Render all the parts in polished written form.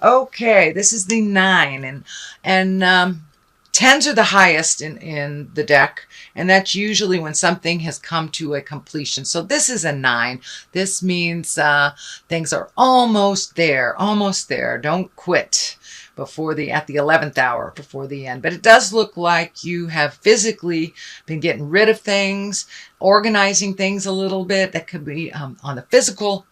Okay, this is the 9, and tens are the highest in the deck, and that's usually when something has come to a completion. So this is a 9. This means things are almost there, almost there. Don't quit before the at the 11th hour, before the end. But it does look like you have physically been getting rid of things, organizing things a little bit. That could be on the physical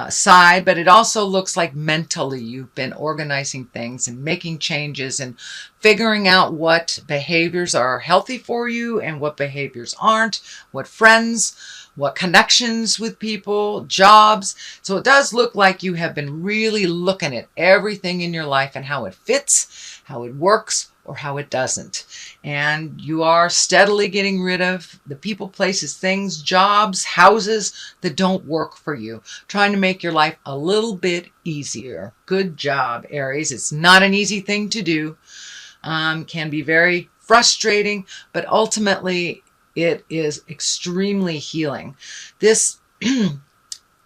side, but it also looks like mentally you've been organizing things and making changes and figuring out what behaviors are healthy for you and what behaviors aren't, what friends, what connections with people, jobs. So it does look like you have been really looking at everything in your life and how it fits, how it works, or how it doesn't. And you are steadily getting rid of the people, places, things, jobs, houses that don't work for you, trying to make your life a little bit easier. Good job, Aries. It's not an easy thing to do. Can be very frustrating, but ultimately it is extremely healing. This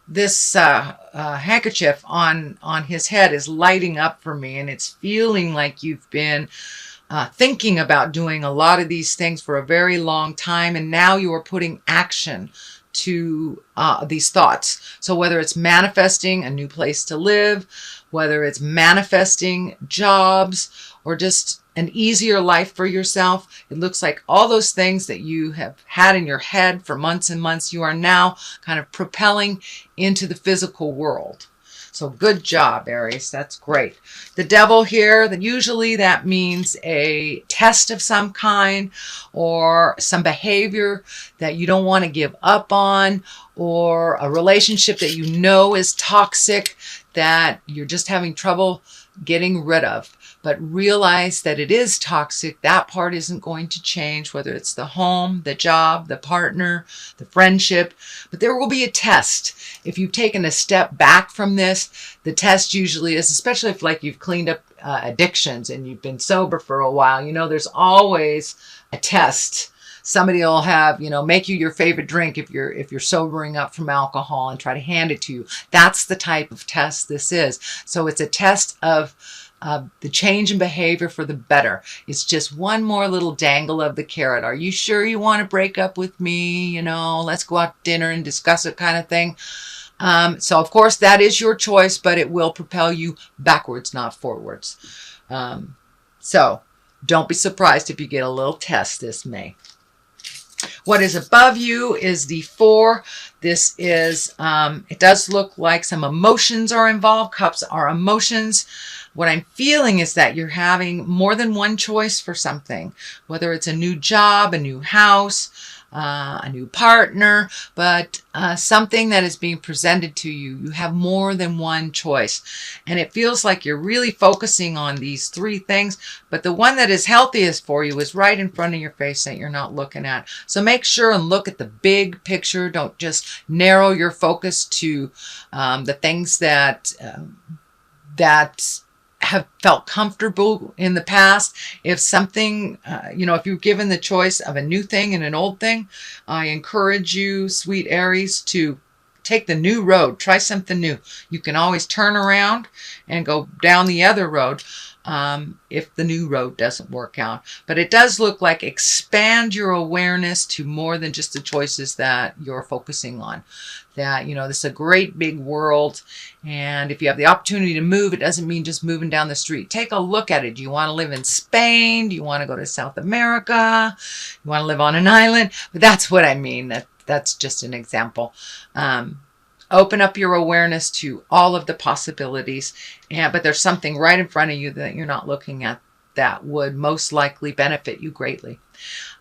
this handkerchief on his head is lighting up for me, and it's feeling like you've been thinking about doing a lot of these things for a very long time, and now you are putting action to these thoughts. So whether it's manifesting a new place to live, whether it's manifesting jobs, or just an easier life for yourself, it looks like all those things that you have had in your head for months and months, you are now kind of propelling into the physical world. So good job, Aries. That's great. The devil here, usually that means a test of some kind or some behavior that you don't want to give up on, or a relationship that you know is toxic that you're just having trouble getting rid of. But realize that it is toxic. That part isn't going to change, whether it's the home, the job, the partner, the friendship. But there will be a test. If you've taken a step back from this, the test usually is, especially if like you've cleaned up addictions and you've been sober for a while, there's always a test. Somebody will have, make you your favorite drink if you're sobering up from alcohol and try to hand it to you. That's the type of test this is. So it's a test of the change in behavior for the better. It's just one more little dangle of the carrot. Are you sure you want to break up with me? Let's go out to dinner and discuss it, kind of thing. So of course that is your choice, but it will propel you backwards, not forwards. So don't be surprised if you get a little test this May. What is above you is the 4. This is, it does look like some emotions are involved. Cups are emotions. What I'm feeling is that you're having more than one choice for something, whether it's a new job, a new house, a new partner, but something that is being presented to you. You have more than one choice. And it feels like you're really focusing on these 3 things, but the one that is healthiest for you is right in front of your face that you're not looking at. So make sure and look at the big picture. Don't just narrow your focus to the things that have felt comfortable in the past. If something, if you're given the choice of a new thing and an old thing, I encourage you, sweet Aries, to take the new road. Try something new. You can always turn around and go down the other road if the new road doesn't work out. But it does look like expand your awareness to more than just the choices that you're focusing on. That, this is a great big world. And if you have the opportunity to move, it doesn't mean just moving down the street. Take a look at it. Do you want to live in Spain? Do you want to go to South America? You want to live on an island? But that's what I mean. That's just an example. Open up your awareness to all of the possibilities. But there's something right in front of you that you're not looking at that would most likely benefit you greatly.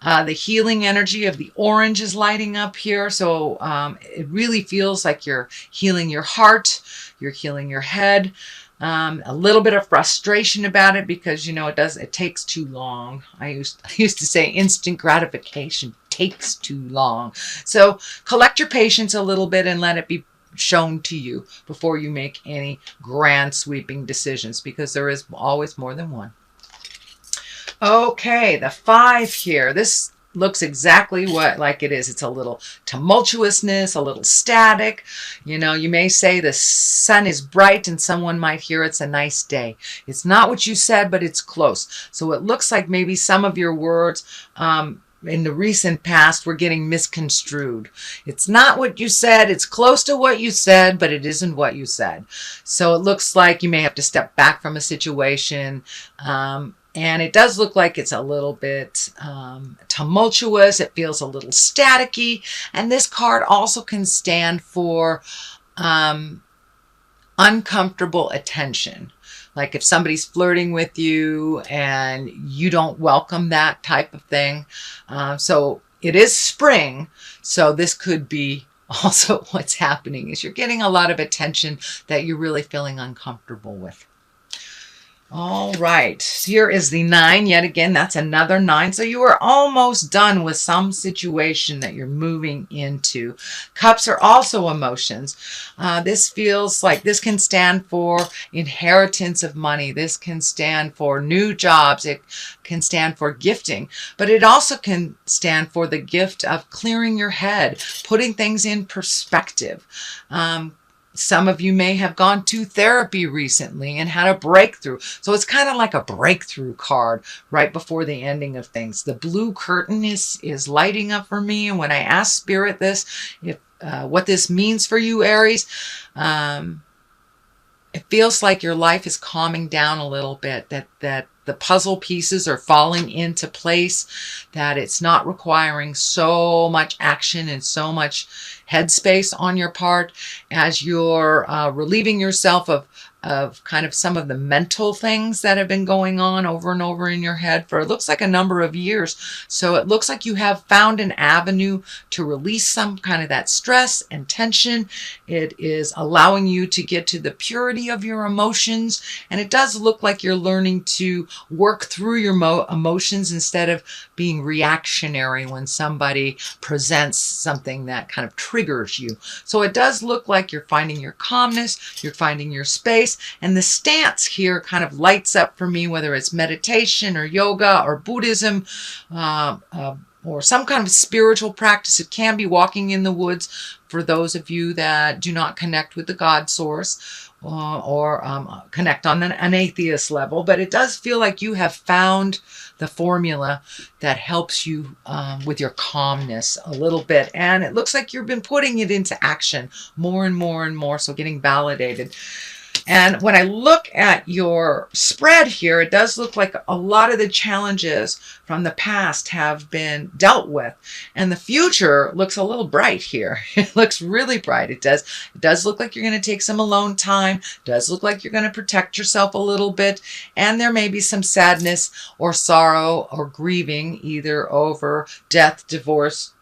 The healing energy of the orange is lighting up here. So it really feels like you're healing your heart, you're healing your head. A little bit of frustration about it because, it takes too long. I used to say instant gratification takes too long. So collect your patience a little bit and let it be shown to you before you make any grand sweeping decisions, because there is always more than one. Okay, the 5 here. This looks exactly like it is. It's a little tumultuousness, a little static. You know, you may say the sun is bright and someone might hear it's a nice day. It's not what you said, but it's close. So it looks like maybe some of your words in the recent past were getting misconstrued. It's not what you said. It's close to what you said, but it isn't what you said. So it looks like you may have to step back from a situation. And it does look like it's a little bit tumultuous. It feels a little staticky. And this card also can stand for uncomfortable attention. Like if somebody's flirting with you and you don't welcome that type of thing. So it is spring. So this could be also what's happening is you're getting a lot of attention that you're really feeling uncomfortable with. All right, here is the 9. Yet again, that's another 9. So you are almost done with some situation that you're moving into. Cups are also emotions. This feels like this can stand for inheritance of money. This can stand for new jobs. It can stand for gifting. But it also can stand for the gift of clearing your head, putting things in perspective. Some of you may have gone to therapy recently and had a breakthrough. So it's kind of like a breakthrough card right before the ending of things. The blue curtain is lighting up for me. And when I ask Spirit this, what this means for you, Aries, it feels like your life is calming down a little bit, that the puzzle pieces are falling into place, that it's not requiring so much action and so much headspace on your part as you're relieving yourself of kind of some of the mental things that have been going on over and over in your head for it looks like a number of years. So it looks like you have found an avenue to release some kind of that stress and tension. It is allowing you to get to the purity of your emotions. And it does look like you're learning to work through your emotions instead of being reactionary when somebody presents something that kind of triggers you. So it does look like you're finding your calmness, you're finding your space. And the stance here kind of lights up for me, whether it's meditation or yoga or Buddhism or some kind of spiritual practice. It can be walking in the woods for those of you that do not connect with the God source or connect on an atheist level. But it does feel like you have found the formula that helps you with your calmness a little bit. And it looks like you've been putting it into action more and more and more, so getting validated. And when I look at your spread here, it does look like a lot of the challenges from the past have been dealt with. And the future looks a little bright here. It looks really bright. It does look like you're going to take some alone time. It does look like you're going to protect yourself a little bit. And there may be some sadness or sorrow or grieving, either over death, divorce,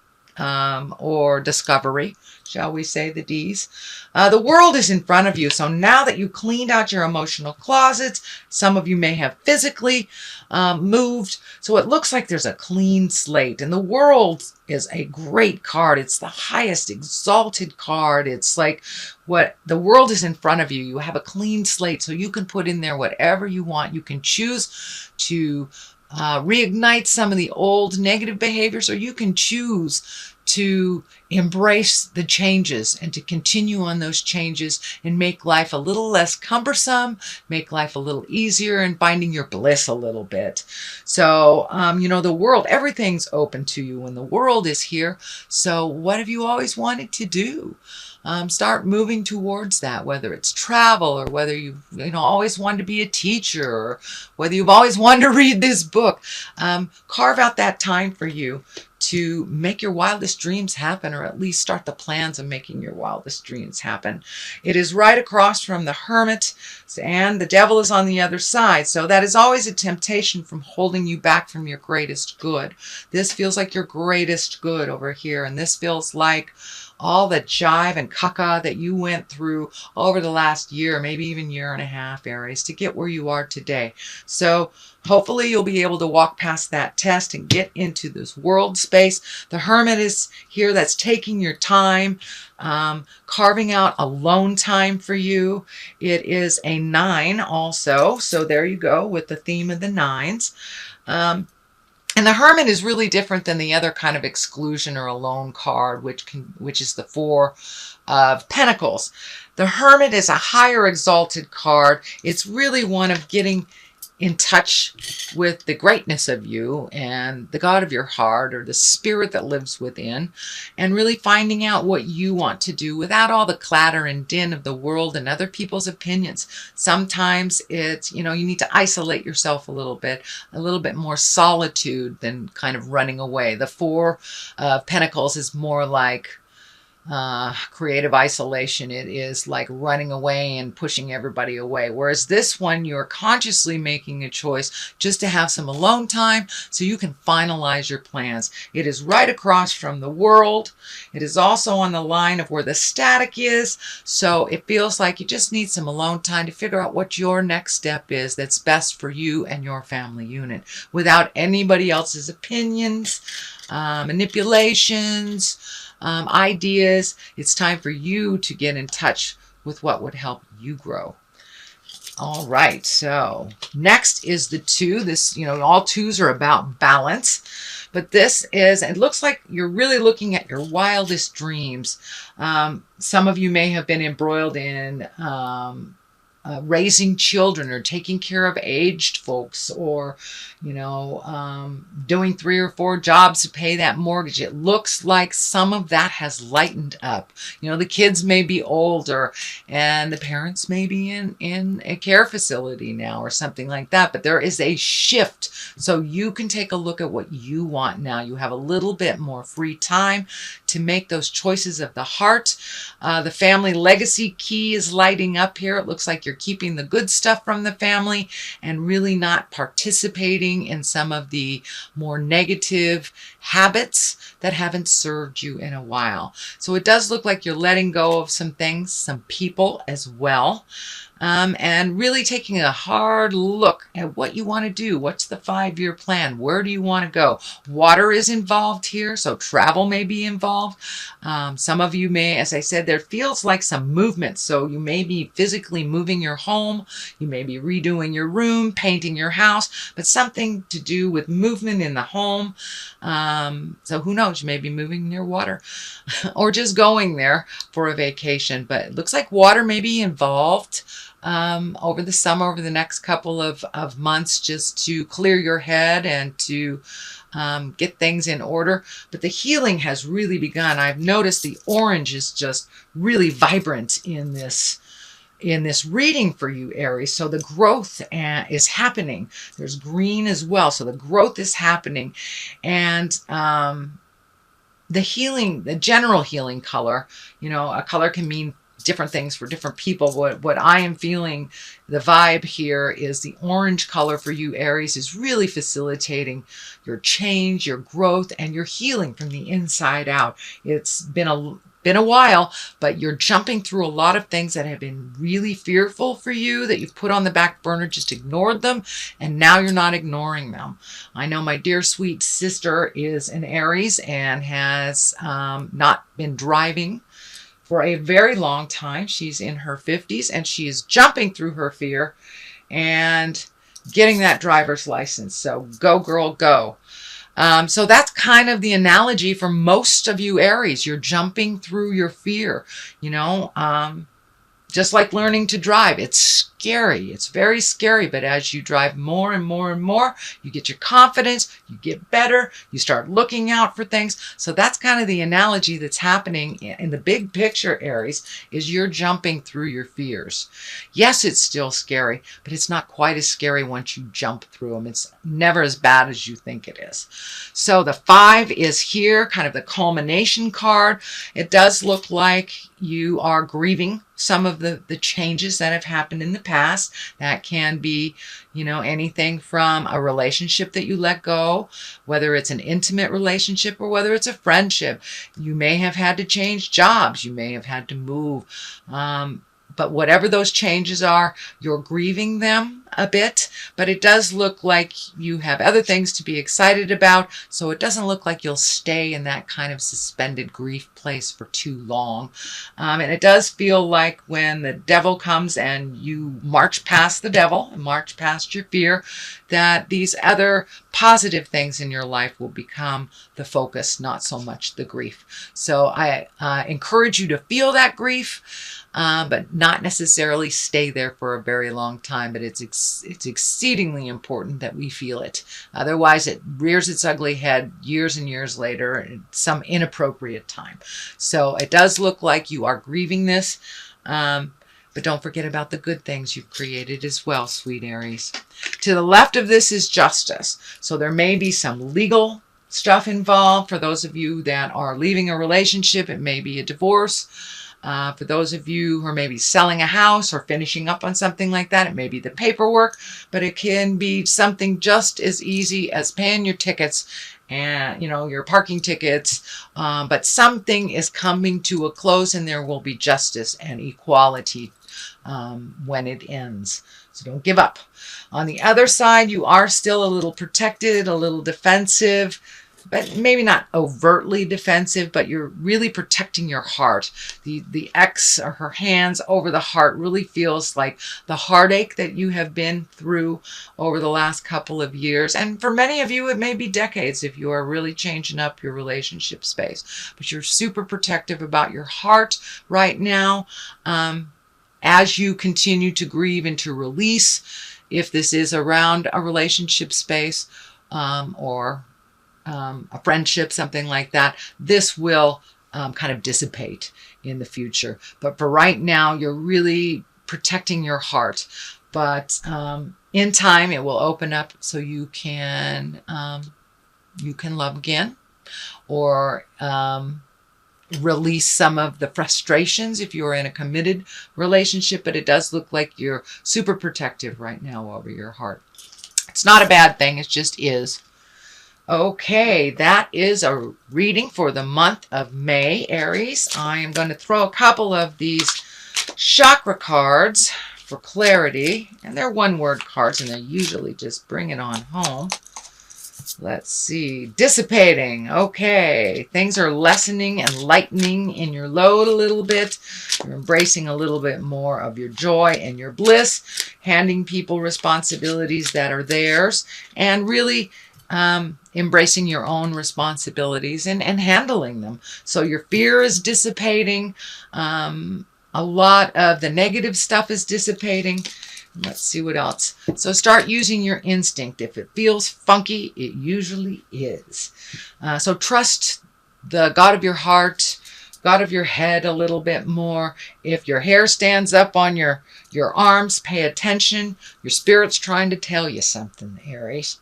or discovery, shall we say, the D's. The world is in front of you. So now that you cleaned out your emotional closets, some of you may have physically moved. So it looks like there's a clean slate. And the world is a great card. It's the highest exalted card. It's like what the world is in front of you. You have a clean slate, so you can put in there whatever you want. You can choose to reignite some of the old negative behaviors, or you can choose to embrace the changes and to continue on those changes and make life a little less cumbersome, make life a little easier, and finding your bliss a little bit. So, the world, everything's open to you when the world is here. So what have you always wanted to do? Start moving towards that, whether it's travel or whether you've always wanted to be a teacher or whether you've always wanted to read this book. Carve out that time for you to make your wildest dreams happen, or at least start the plans of making your wildest dreams happen. It is right across from the Hermit, and the Devil is on the other side. So that is always a temptation from holding you back from your greatest good. This feels like your greatest good over here, and this feels like all the jive and caca that you went through over the last year, maybe even year and a half, Aries, to get where you are today. So hopefully you'll be able to walk past that test and get into this world space. The Hermit is here. That's taking your time, carving out alone time for you. It is a 9 also. So there you go with the theme of the 9s. And the Hermit is really different than the other kind of exclusion or alone card, which is the Four of Pentacles. The Hermit is a higher exalted card. It's really one of getting in touch with the greatness of you and the God of your heart, or the spirit that lives within, and really finding out what you want to do without all the clatter and din of the world and other people's opinions. Sometimes it's, you need to isolate yourself a little bit more solitude than kind of running away. The Four of Pentacles is more like creative isolation. It is like running away and pushing everybody away. Whereas this one, you're consciously making a choice just to have some alone time so you can finalize your plans. It is right across from the world. It is also on the line of where the static is. So it feels like you just need some alone time to figure out what your next step is that's best for you and your family unit without anybody else's opinions, manipulations, ideas. It's time for you to get in touch with what would help you grow. All right, so next is the Two. This, all twos are about balance, but this is, it looks like you're really looking at your wildest dreams. Some of you may have been embroiled in raising children or taking care of aged folks, or doing 3 or 4 jobs to pay that mortgage. It looks like some of that has lightened up. The kids may be older and the parents may be in a care facility now or something like that, but there is a shift. So you can take a look at what you want now. You have a little bit more free time to make those choices of the heart. The family legacy key is lighting up here. It looks like you're keeping the good stuff from the family and really not participating in some of the more negative habits that haven't served you in a while. So it does look like you're letting go of some things, some people as well. And really taking a hard look at what you want to do. What's the 5-year plan? Where do you want to go? Water is involved here, so travel may be involved. Some of you may, as I said, there feels like some movement. So you may be physically moving your home. You may be redoing your room, painting your house, but something to do with movement in the home. So who knows? You may be moving near water or just going there for a vacation. But it looks like water may be involved over the summer, over the next couple of months, just to clear your head and to get things in order. But the healing has really begun. I've noticed the orange is just really vibrant in this reading for you, Aries. So the growth is happening. There's green as well. So the growth is happening. And the healing, the general healing color, a color can mean different things for different people. What I am feeling, the vibe here is the orange color for you, Aries, is really facilitating your change, your growth, and your healing from the inside out. It's been a while, but you're jumping through a lot of things that have been really fearful for you, that you've put on the back burner, just ignored them, and now you're not ignoring them. I know my dear sweet sister is an Aries and has not been driving for a very long time. She's in her 50s and she is jumping through her fear and getting that driver's license. So go, girl, go. So that's kind of the analogy for most of you Aries. You're jumping through your fear, just like learning to drive. It's scary. It's very scary. But as you drive more and more and more, you get your confidence, you get better, you start looking out for things. So that's kind of the analogy that's happening in the big picture, Aries, is you're jumping through your fears. Yes, it's still scary, but it's not quite as scary once you jump through them. It's never as bad as you think it is. So the 5 is here, kind of the culmination card. It does look like you are grieving some of the changes that have happened in the past. That can be, anything from a relationship that you let go, whether it's an intimate relationship or whether it's a friendship. You may have had to change jobs. You may have had to move. But whatever those changes are, you're grieving them a bit, but it does look like you have other things to be excited about, so it doesn't look like you'll stay in that kind of suspended grief place for too long. And it does feel like when the devil comes and you march past the devil and march past your fear, that these other positive things in your life will become the focus, not so much the grief. So I encourage you to feel that grief, but not necessarily stay there for a very long time. But it's exceedingly important that we feel it. Otherwise, it rears its ugly head years and years later at some inappropriate time. So it does look like you are grieving this, but don't forget about the good things you've created as well, sweet Aries. To the left of this is justice. So there may be some legal stuff involved. For those of you that are leaving a relationship, it may be a divorce. For those of you who are maybe selling a house or finishing up on something like that, it may be the paperwork, but it can be something just as easy as paying your tickets and, your parking tickets. But something is coming to a close and there will be justice and equality when it ends. So don't give up. On the other side, you are still a little protected, a little defensive, but maybe not overtly defensive, but you're really protecting your heart. The X or her hands over the heart really feels like the heartache that you have been through over the last couple of years. And for many of you, it may be decades if you are really changing up your relationship space. But you're super protective about your heart right now. As you continue to grieve and to release, if this is around a relationship space or a friendship, something like that, this will kind of dissipate in the future. But for right now, you're really protecting your heart. But in time, it will open up so you can love again, or release some of the frustrations if you're in a committed relationship. But it does look like you're super protective right now over your heart. It's not a bad thing, it just is. Okay, that is a reading for the month of May, Aries. I am going to throw a couple of these chakra cards for clarity. And they're one-word cards, and they usually just bring it on home. Let's see. Dissipating. Okay. Things are lessening and lightening in your load a little bit. You're embracing a little bit more of your joy and your bliss, handing people responsibilities that are theirs, and really embracing your own responsibilities and handling them. So your fear is dissipating. A lot of the negative stuff is dissipating. Let's see what else. So start using your instinct. If it feels funky, it usually is. So trust the God of your heart, God of your head a little bit more. If your hair stands up on your arms, pay attention. Your spirit's trying to tell you something, Aries.